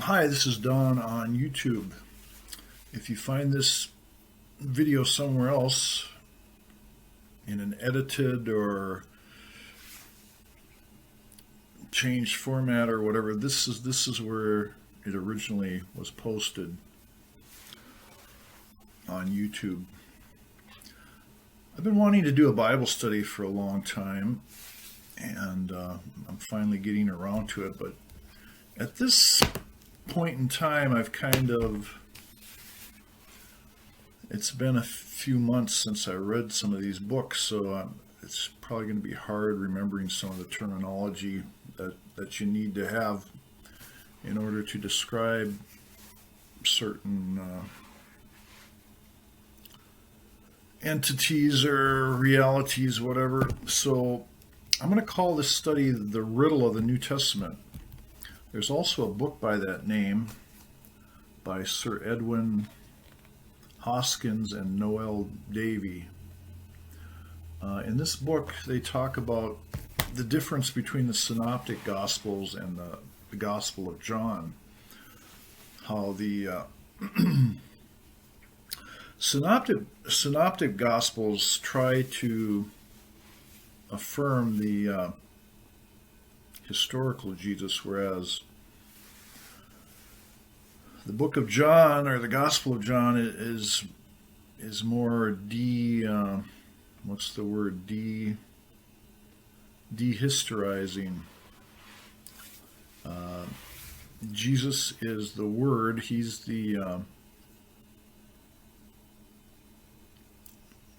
Hi, this is Don on YouTube. If you find this video somewhere else in an edited or changed format or whatever, this is where it originally was posted on YouTube. I've been wanting to do a Bible study for a long time, and I'm finally getting around to it, but at this point in time, it's been a few months since I read some of these books, so it's probably going to be hard remembering some of the terminology that you need to have in order to describe certain entities or realities, whatever. So I'm going to call this study the Riddle of the New Testament. There's also a book by that name by Sir Edwin Hoskins and Noel Davy. In this book, they talk about the difference between the Synoptic Gospels and the Gospel of John. How the Synoptic Gospels try to affirm the historical Jesus, whereas the book of John, or the Gospel of John, is more dehistorizing. Jesus is the Word. He's the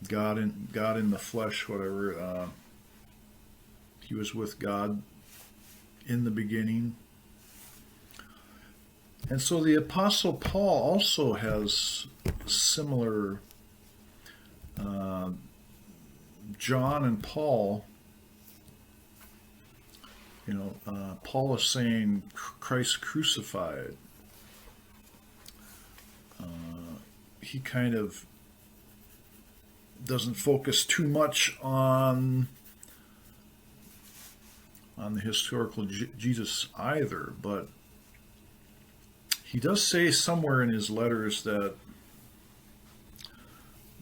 God in the flesh, whatever. He was with God in the beginning. And so the Apostle Paul also has similar, John and Paul, Paul is saying Christ crucified. He kind of doesn't focus too much on the historical Jesus either, but he does say somewhere in his letters that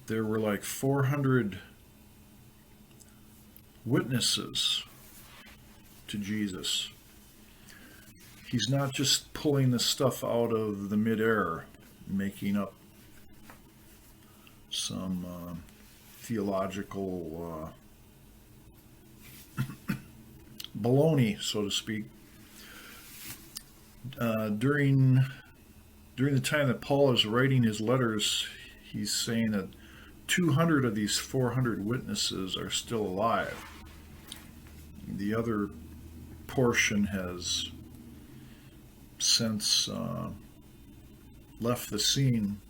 there were like 400 witnesses to Jesus. He's not just pulling the stuff out of the midair, making up some theological baloney, so to speak. During the time that Paul is writing his letters, he's saying that 200 of these 400 witnesses are still alive. The other portion has since left the scene.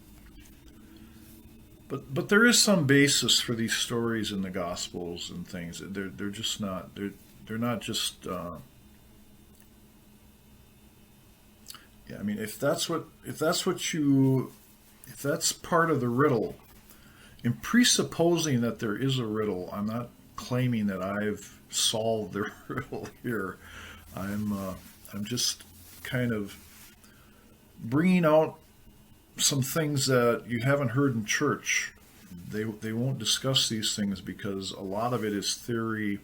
But there is some basis for these stories in the Gospels and things. They're just not. They're not just. Yeah, I mean, if that's part of the riddle, in presupposing that there is a riddle, I'm not claiming that I've solved the riddle here. I'm just kind of bringing out some things that you haven't heard in church. They won't discuss these things because a lot of it is theory,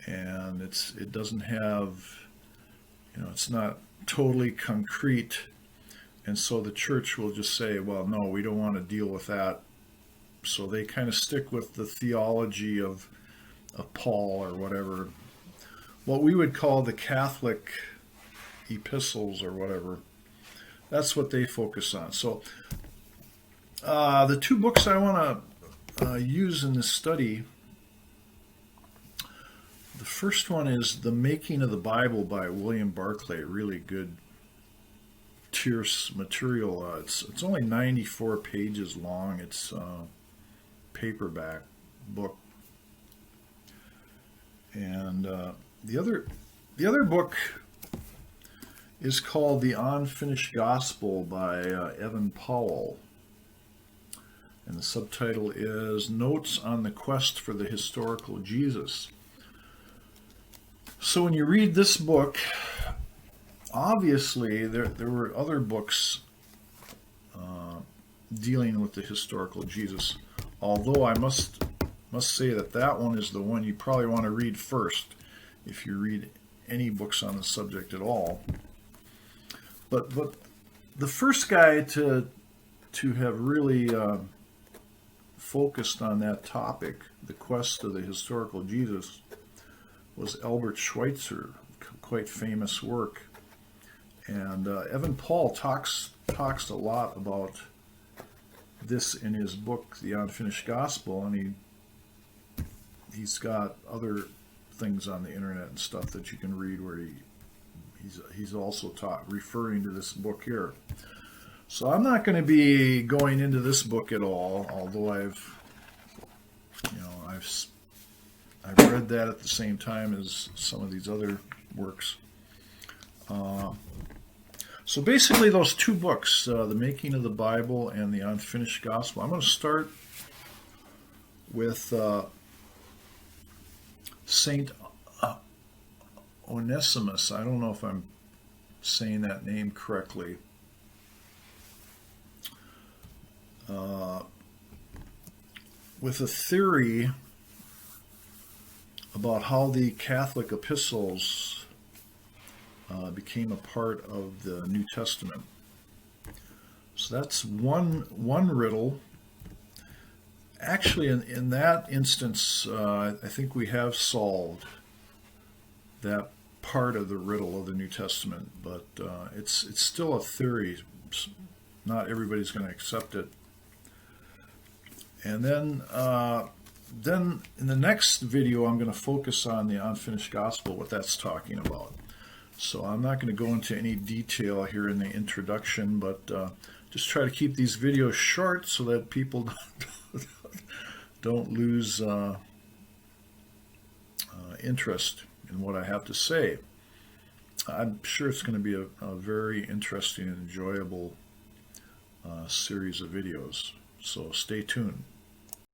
and it doesn't have, it's not totally concrete, and so the church will just say, well, no, we don't want to deal with that. So they kind of stick with the theology of Paul, or whatever, what we would call the Catholic epistles or whatever. That's what they focus on. So the two books I want to use in this study, the first one is The Making of the Bible by William Barclay. Really good tierce material. It's only 94 pages long. It's a paperback book. And the other book is called The Unfinished Gospel by Evan Powell. And the subtitle is Notes on the Quest for the Historical Jesus. So when you read this book, obviously, there were other books dealing with the historical Jesus, although I must say that that one is the one you probably want to read first if you read any books on the subject at all. But the first guy to have really focused on that topic, the quest of the historical Jesus, was Albert Schweitzer, quite famous work. And Evan Paul talks a lot about this in his book, The Unfinished Gospel, and he's got other things on the internet and stuff that you can read where he's also referring to this book here. So I'm not going to be going into this book at all, although I've read that at the same time as some of these other works. So basically those two books, The Making of the Bible and The Unfinished Gospel. I'm going to start with Saint Onesimus. I don't know if I'm saying that name correctly. With a theory about how the Catholic epistles became a part of the New Testament. So that's one riddle. Actually, in that instance, I think we have solved that part of the riddle of the New Testament, but it's still a theory. Not everybody's going to accept it. And then in the next video, I'm going to focus on the Unfinished Gospel, what that's talking about. So I'm not going to go into any detail here in the introduction, but just try to keep these videos short so that people don't lose interest in what I have to say. I'm sure it's going to be a very interesting and enjoyable series of videos. So stay tuned.